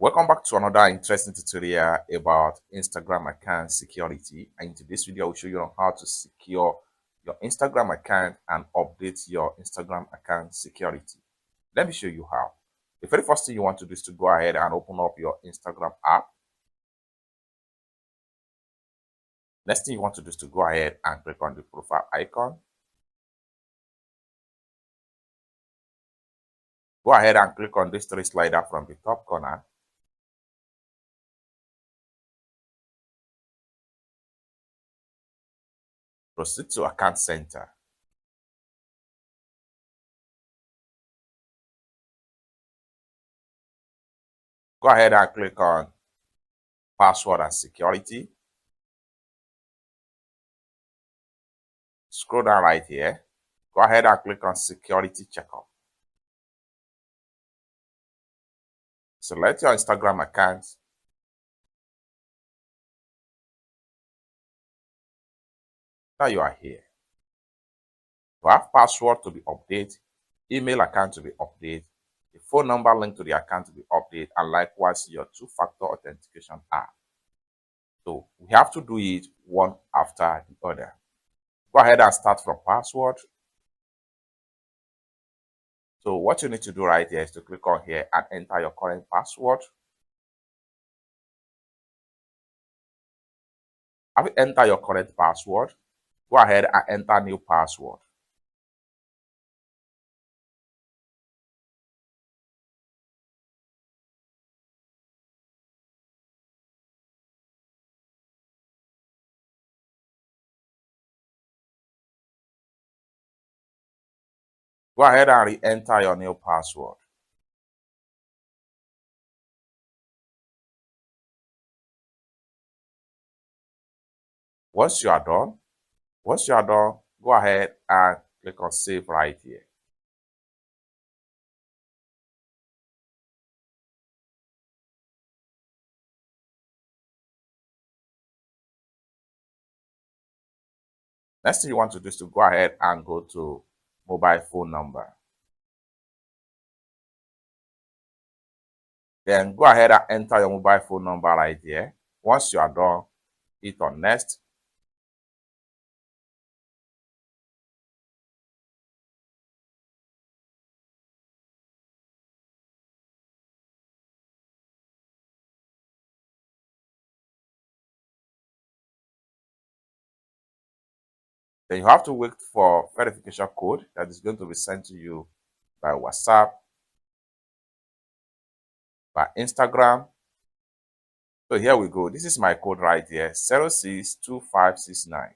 Welcome back to another interesting tutorial about Instagram account security. And in today's video, I will show you on how to secure your Instagram account and update your Instagram account security. Let me show you how. The very first thing you want to do is to go ahead and open up your Instagram app. Next thing you want to do is to go ahead and click on the profile icon. Go ahead and click on this three slider from the top corner. Proceed to Account Center. Go ahead and click on Password and Security. Scroll down right here. Go ahead and click on Security Checkup. Select your Instagram account. Now you are here. You have password to be updated, email account to be updated, the phone number linked to the account to be updated, and likewise your two-factor authentication app. So we have to do it one after the other. Go ahead and start from password. So what you need to do right here is to click on here and enter your current password. Have you entered your correct password? Go ahead and enter new password. Go ahead and re-enter your new password. Once you are done, go ahead and click on Save right here. Next thing you want to do is to go ahead and go to mobile phone number. Then go ahead and enter your mobile phone number right here. Once you are done, hit on Next. Then you have to wait for verification code that is going to be sent to you by WhatsApp, by Instagram. So here we go. This is my code right here, 062569.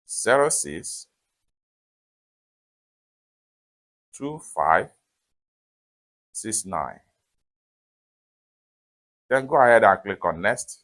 062569. Then go ahead and click on Next.